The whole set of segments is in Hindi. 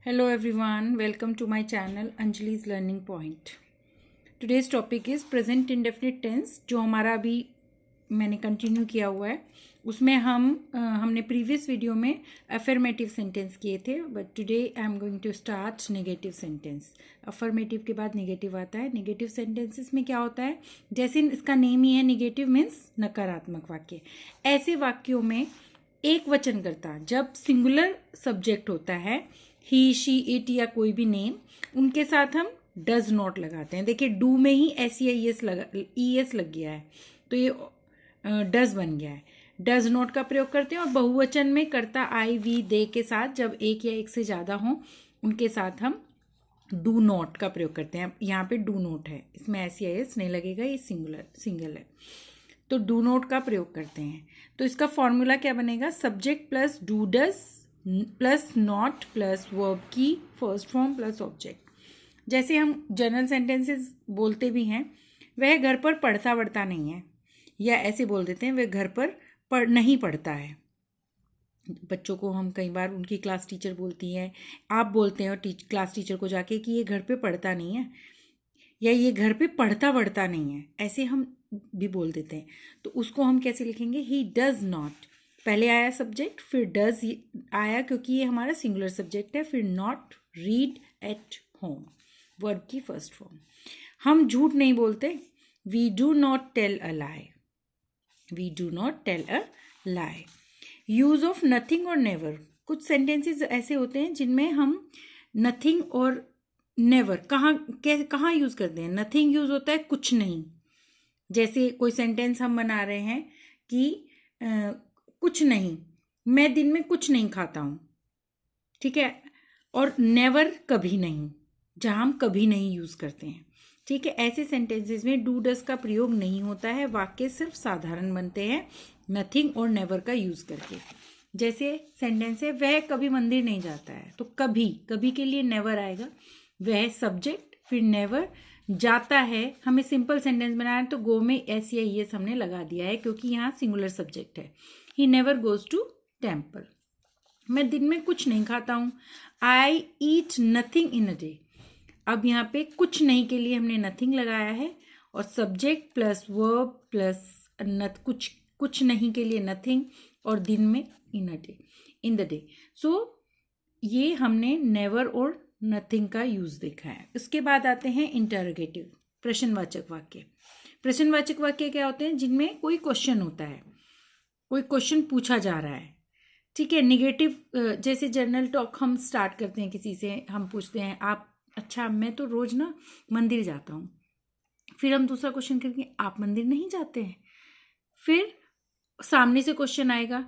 Hello everyone, welcome to my channel Anjali's Learning Point. Today's topic is present indefinite tense, जो हमारा अभी मैंने कंटिन्यू किया हुआ है. उसमें हमने प्रीवियस वीडियो में अफर्मेटिव सेंटेंस किए थे, but today I am going to start negative sentence. Affirmative के बाद नेगेटिव आता है. नेगेटिव सेंटेंसेस में क्या होता है, जैसे इसका नेम ही है, नेगेटिव मीन्स नकारात्मक वाक्य. ऐसे वाक्यों में एक वचनकर्ता जब सिंगुलर सब्जेक्ट होता है, ही शी इट या कोई भी नेम, उनके साथ हम डज नॉट लगाते हैं. देखिए डू में ही SEIS लग गया है, तो ये डज बन गया है. डज नॉट का प्रयोग करते हैं. और बहुवचन में कर्ता आई वी दे के साथ जब एक या एक से ज़्यादा हों, उनके साथ हम डू नॉट का प्रयोग करते हैं. यहाँ पे डू नॉट है, इसमें SEIS नहीं लगेगा, ये सिंगल है, तो डू नॉट का प्रयोग करते हैं. तो इसका फॉर्मूला क्या बनेगा, subject plus do does plus not plus verb की फर्स्ट फॉर्म प्लस ऑब्जेक्ट. जैसे हम जनरल सेंटेंसेस बोलते भी हैं, वह घर पर पढ़ता वढ़ता नहीं है, या ऐसे बोल देते हैं वह घर पर नहीं पढ़ता है. बच्चों को हम कई बार उनकी क्लास टीचर बोलती हैं, आप बोलते हैं और क्लास टीचर को जाके कि ये घर पे पढ़ता नहीं है, या ये घर पे पढ़ता वढ़ता नहीं है, ऐसे हम भी बोल देते हैं. तो उसको हम कैसे लिखेंगे, ही डज नॉट. पहले आया सब्जेक्ट, फिर डज आया क्योंकि ये हमारा सिंगुलर सब्जेक्ट है, फिर not read at home, verb की फर्स्ट फॉर्म. हम झूठ नहीं बोलते, we do not tell a lie, we do not tell a lie. Use of nothing और नेवर. कुछ सेंटेंसेस ऐसे होते हैं जिनमें हम नथिंग और नेवर कहाँ यूज करते हैं. नथिंग यूज होता है कुछ नहीं. जैसे कोई सेंटेंस हम बना रहे हैं कि कुछ नहीं, मैं दिन में कुछ नहीं खाता हूँ, ठीक है. और नेवर कभी नहीं, जहाँ हम कभी नहीं यूज करते हैं, ठीक है. ऐसे सेंटेंसेस में डू डज का प्रयोग नहीं होता है, वाक्य सिर्फ साधारण बनते हैं नथिंग और नेवर का यूज करके. जैसे सेंटेंस है, वह कभी मंदिर नहीं जाता है, तो कभी के लिए नेवर आएगा. वह सब्जेक्ट, फिर नेवर. जाता है, हमें सिंपल सेंटेंस बनाना है, तो गो में SEIS हमने लगा दिया है क्योंकि यहाँ सिंगुलर सब्जेक्ट है. He never goes to temple. मैं दिन में कुछ नहीं खाता हूँ, आई ईट नथिंग इन अ डे. अब यहाँ पे कुछ नहीं के लिए हमने नथिंग लगाया है, और सब्जेक्ट प्लस वर्ब प्लस कुछ नहीं के लिए नथिंग, और दिन में इन द डे. सो ये हमने नेवर और नथिंग का यूज देखा है. उसके बाद आते हैं इंटरोगेटिव, प्रश्नवाचक वाक्य. प्रश्नवाचक वाक्य क्या होते हैं, जिनमें कोई क्वेश्चन होता है, कोई क्वेश्चन पूछा जा रहा है, ठीक है. निगेटिव, जैसे जनरल टॉक हम स्टार्ट करते हैं किसी से, हम पूछते हैं आप, अच्छा मैं तो रोज ना मंदिर जाता हूँ. फिर हम दूसरा क्वेश्चन करेंगे, आप मंदिर नहीं जाते हैं. फिर सामने से क्वेश्चन आएगा,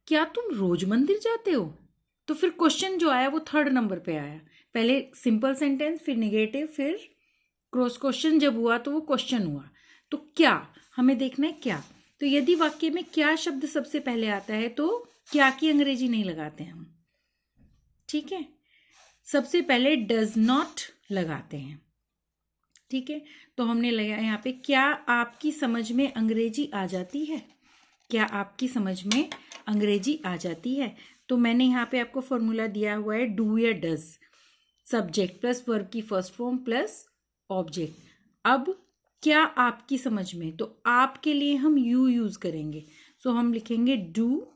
क्या तुम रोज मंदिर जाते हो. तो फिर क्वेश्चन जो आया वो थर्ड नंबर पे आया. पहले सिंपल सेंटेंस, फिर निगेटिव, फिर क्रॉस क्वेश्चन जब हुआ तो वो क्वेश्चन हुआ. तो क्या हमें देखना है, क्या. तो यदि वाक्य में क्या शब्द सबसे पहले आता है, तो क्या की अंग्रेजी नहीं लगाते हम, ठीक है. सबसे पहले डज नॉट लगाते हैं, ठीक है. तो हमने लगाया यहाँ पे, क्या आपकी समझ में अंग्रेजी आ जाती है, क्या आपकी समझ में अंग्रेजी आ जाती है. तो मैंने यहाँ पे आपको फॉर्मूला दिया हुआ है, डू या डज, सब्जेक्ट प्लस वर्ब की फर्स्ट फॉर्म प्लस ऑब्जेक्ट. अब क्या आपकी समझ में, तो आपके लिए हम यू यूज करेंगे. सो हम लिखेंगे डू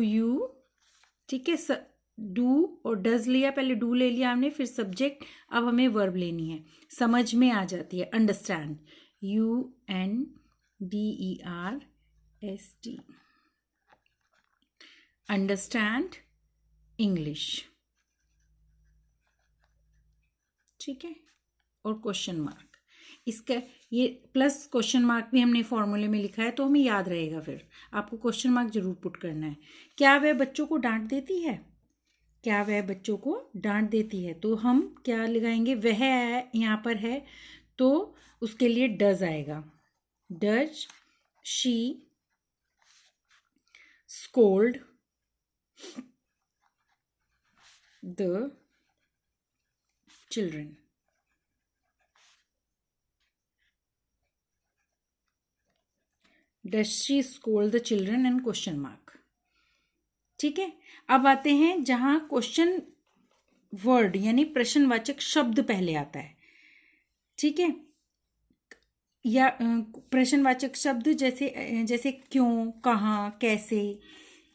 यू, ठीक है. डू और डज लिया, पहले डू ले लिया हमने, फिर सब्जेक्ट. अब हमें वर्ब लेनी है, समझ में आ जाती है, अंडरस्टैंड, UNDERST, अंडरस्टैंड इंग्लिश, ठीक है. और क्वेश्चन मार्क, इसका ये प्लस क्वेश्चन मार्क भी हमने फॉर्मूले में लिखा है, तो हमें याद रहेगा. फिर आपको क्वेश्चन मार्क जरूर पुट करना है. क्या वह बच्चों को डांट देती है, क्या वह बच्चों को डांट देती है, तो हम क्या लगाएंगे, वह यहाँ पर है तो उसके लिए डज आएगा. Does she scold the children. Does she scold the children and question mark, ठीक है, अब आते हैं जहाँ क्वेश्चन वर्ड यानी प्रश्नवाचक शब्द पहले आता है। ठीक है, या प्रश्नवाचक शब्द जैसे क्यों, कहाँ, कैसे,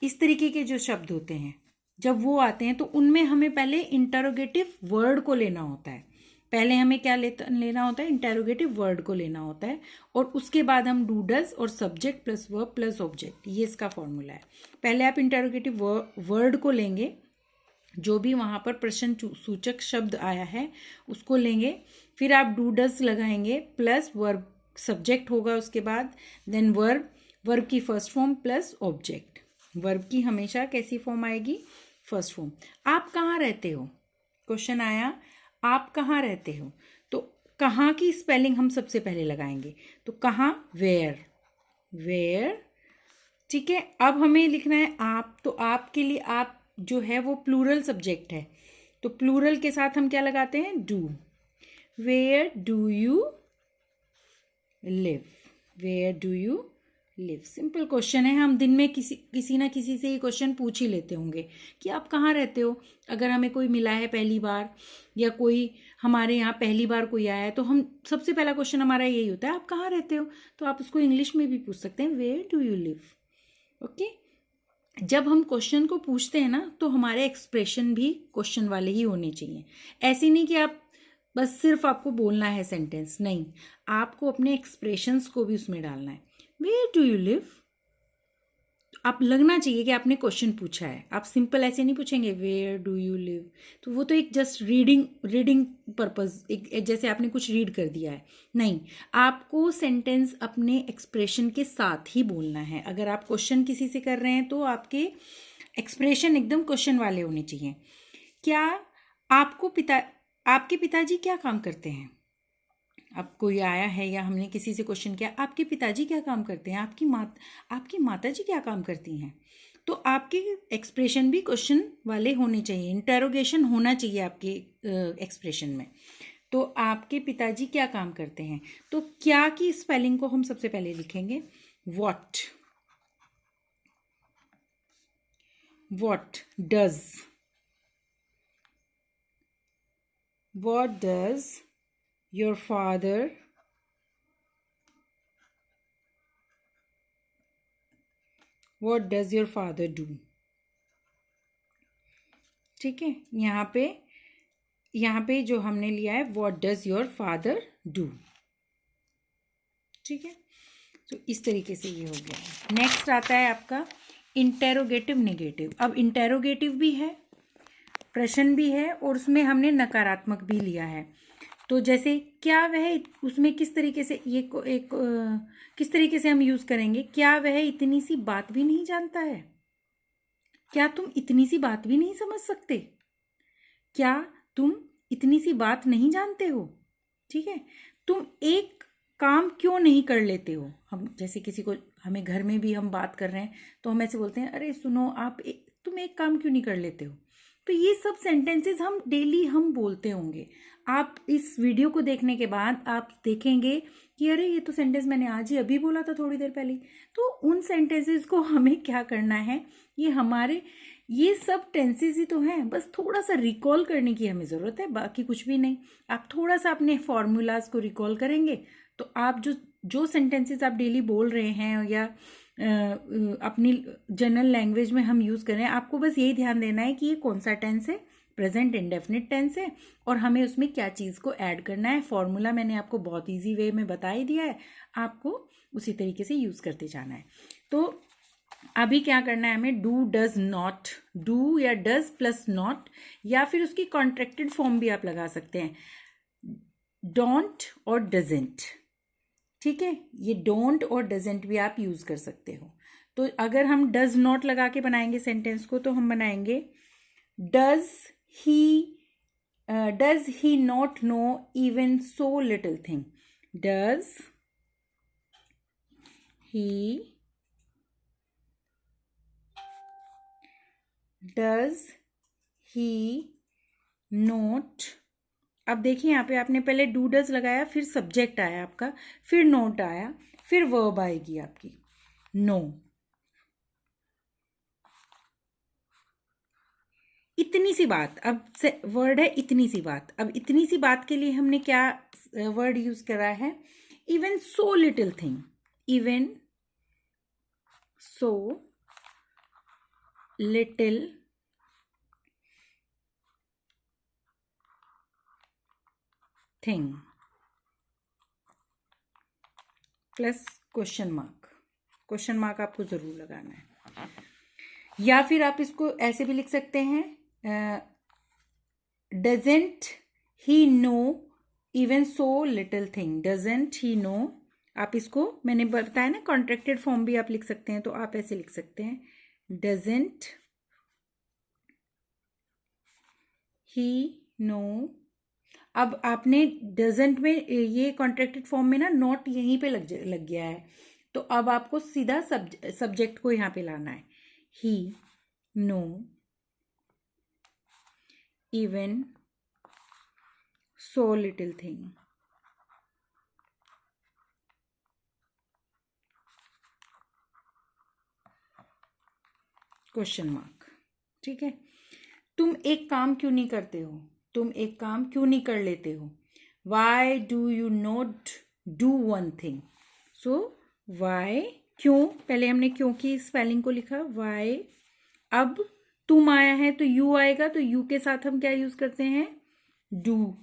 इस तरीके के जो शब्द होते हैं, जब वो आते हैं तो उनमें हमें पहले इंटरोगेटिव वर्ड को लेना होता है। पहले हमें क्या लेना होता है? इंटरोगेटिव वर्ड को लेना होता है, और उसके बाद हम डू डज और subject plus verb plus object, ये इसका फॉर्मूला है। पहले आप इंटरोगेटिव वर्ड को लेंगे, जो भी वहाँ पर प्रश्न सूचक शब्द आया है उसको लेंगे, फिर आप डू डज लगाएंगे प्लस वर्ब, सब्जेक्ट होगा उसके बाद, देन वर्ब की first form plus object. Verb की हमेशा कैसी फॉर्म आएगी? First form. आप कहाँ रहते हो? क्वेश्चन आया आप कहाँ रहते हो, तो कहाँ की स्पेलिंग हम सबसे पहले लगाएंगे, तो कहाँ, वेयर। ठीक है, अब हमें लिखना है आप, तो आपके लिए आप जो है वो प्लूरल सब्जेक्ट है, तो प्लूरल के साथ हम क्या लगाते हैं? Do. Where do you live, where do you live. Simple question है, हम दिन में किसी ना किसी से ये क्वेश्चन पूछ ही लेते होंगे कि आप कहाँ रहते हो। अगर हमें कोई मिला है पहली बार, या कोई हमारे यहाँ पहली बार कोई आया है, तो हम सबसे पहला क्वेश्चन हमारा यही होता है, आप कहाँ रहते हो। तो आप उसको इंग्लिश में भी पूछ सकते हैं, where do you live. Okay, जब हम क्वेश्चन को पूछते हैं ना, तो हमारे एक्सप्रेशन भी क्वेश्चन वाले ही होने चाहिए। ऐसे नहीं कि आप बस सिर्फ आपको बोलना है सेंटेंस, नहीं, आपको अपने एक्सप्रेशंस को भी उसमें डालना है। वेयर डू यू लिव, आप लगना चाहिए कि आपने क्वेश्चन पूछा है। आप सिंपल ऐसे नहीं पूछेंगे वेयर डू यू लिव, तो वो तो एक जस्ट रीडिंग पर्पस, एक जैसे आपने कुछ रीड कर दिया है। नहीं, आपको सेंटेंस अपने एक्सप्रेशन के साथ ही बोलना है। अगर आप क्वेश्चन किसी से कर रहे हैं तो आपके एक्सप्रेशन एकदम क्वेश्चन वाले होने चाहिए। क्या आपके पिताजी क्या काम करते हैं? अब कोई आया है या हमने किसी से क्वेश्चन किया, आपके पिताजी क्या काम करते हैं, आपकी माता जी क्या काम करती हैं, तो आपके एक्सप्रेशन भी क्वेश्चन वाले होने चाहिए, इंटेरोगेशन होना चाहिए आपके एक्सप्रेशन में। तो आपके पिताजी क्या काम करते हैं, तो क्या की स्पेलिंग को हम सबसे पहले लिखेंगे what does, what does your father what does your father do। ठीक है, यहाँ पे जो हमने लिया है what does your father do। ठीक है, तो इस तरीके से ये हो गया। नेक्स्ट आता है आपका इंटेरोगेटिव नेगेटिव। अब इंटेरोगेटिव भी है, प्रश्न भी है, और उसमें हमने नकारात्मक भी लिया है। तो जैसे क्या वह, उसमें किस तरीके से किस तरीके से हम यूज़ करेंगे, क्या वह इतनी सी बात भी नहीं जानता है, क्या तुम इतनी सी बात भी नहीं समझ सकते, क्या तुम इतनी सी बात नहीं जानते हो। ठीक है, तुम एक काम क्यों नहीं कर लेते हो। हम जैसे किसी को, हमें घर में भी हम बात कर रहे हैं तो हम ऐसे बोलते हैं, अरे सुनो तुम एक काम क्यों नहीं कर लेते हो। तो ये सब सेंटेंसेस हम डेली हम बोलते होंगे। आप इस वीडियो को देखने के बाद आप देखेंगे कि अरे ये तो सेंटेंस मैंने आज ही अभी बोला था थोड़ी देर पहले। तो उन सेंटेंसेस को हमें क्या करना है, ये सब टेंसेस ही तो हैं, बस थोड़ा सा रिकॉल करने की हमें ज़रूरत है, बाकी कुछ भी नहीं। आप थोड़ा सा अपने फॉर्मूलाज को रिकॉल करेंगे तो आप जो सेंटेंसेस आप डेली बोल रहे हैं या अपनी जनरल लैंग्वेज में हम यूज़ कर रहे हैं, आपको बस यही ध्यान देना है कि ये कौन सा टेंस है, प्रेजेंट इंडेफिनिट टेंस है, और हमें उसमें क्या चीज़ को ऐड करना है। फॉर्मूला मैंने आपको बहुत इजी वे में बता ही दिया है, आपको उसी तरीके से यूज़ करते जाना है। तो अभी क्या करना है हमें, डू डज नॉट, डू या डज प्लस नॉट, या फिर उसकी कॉन्ट्रैक्टेड फॉर्म भी आप लगा सकते हैं, डोंट और डजेंट। ठीक है, ये डोंट और डजेंट भी आप यूज़ कर सकते हो। तो अगर हम डज नॉट लगा के बनाएंगे सेंटेंस को, तो हम बनाएंगे does he not know even so little thing, does he not. अब देखिए यहाँ पे आपने पहले डू डज लगाया, फिर सब्जेक्ट आया आपका, फिर नोट आया, फिर वर्ब आएगी आपकी नो। इतनी सी बात, अब से वर्ड है इतनी सी बात। अब इतनी सी बात के लिए हमने क्या वर्ड यूज करा है? Even so little thing, even so little thing plus question mark. Question mark आपको जरूर लगाना है, या फिर आप इसको ऐसे भी लिख सकते हैं, doesn't he know even so little thing, doesn't he know. आप इसको मैंने बताया ना, कॉन्ट्रैक्टेड फॉर्म भी आप लिख सकते हैं, तो आप ऐसे लिख सकते हैं, डजेंट ही नो। अब आपने डजेंट में, ये कॉन्ट्रैक्टेड फॉर्म में ना नॉट यहीं पे लग गया है, तो अब आपको सीधा सब्जेक्ट को यहां पे लाना है। He know even so little thing, question mark. ठीक है, तुम एक काम क्यों नहीं करते हो? तुम एक काम क्यों नहीं कर लेते हो? Why do you not do one thing? So why, क्यों, पहले हमने क्यों की स्पेलिंग को लिखा वाई। अब तुम आया है तो यू आएगा, तो यू के साथ हम क्या यूज करते हैं? डू।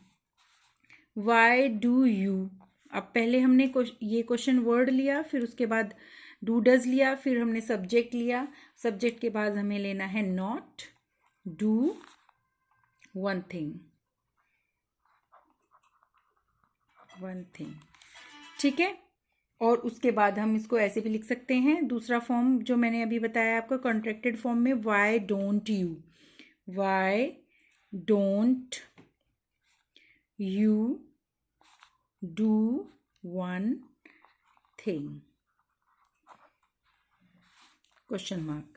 Y do you. अब पहले हमने ये क्वेश्चन वर्ड लिया, फिर उसके बाद डू डज लिया, फिर हमने सब्जेक्ट लिया, सब्जेक्ट के बाद हमें लेना है not do one thing, one thing. ठीक है, और उसके बाद हम इसको ऐसे भी लिख सकते हैं, दूसरा फॉर्म जो मैंने अभी बताया आपको कॉन्ट्रैक्टेड फॉर्म में, why don't you, why don't you do one thing, question mark.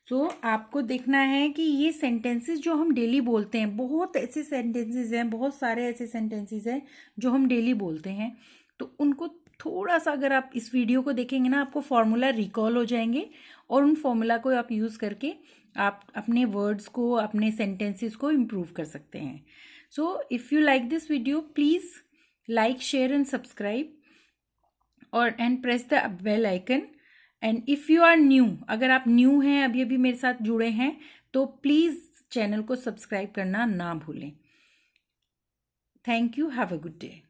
So आपको देखना है कि ये सेंटेंसेस जो हम डेली बोलते हैं, बहुत ऐसे सेंटेंसेस हैं, बहुत सारे ऐसे सेंटेंसेस हैं जो हम डेली बोलते हैं, तो उनको थोड़ा सा अगर आप इस वीडियो को देखेंगे ना, आपको फॉर्मूला रिकॉल हो जाएंगे, और उन फॉर्मूला को आप यूज़ करके आप अपने वर्ड्स को, अपने सेंटेंसेस को इम्प्रूव कर सकते हैं। So if you like this video, please like, share and subscribe, और and press the bell icon. And if you are new, अगर आप न्यू हैं, अभी अभी मेरे साथ जुड़े हैं, तो प्लीज़ चैनल को सब्सक्राइब करना ना भूलें। Thank you, have a good day.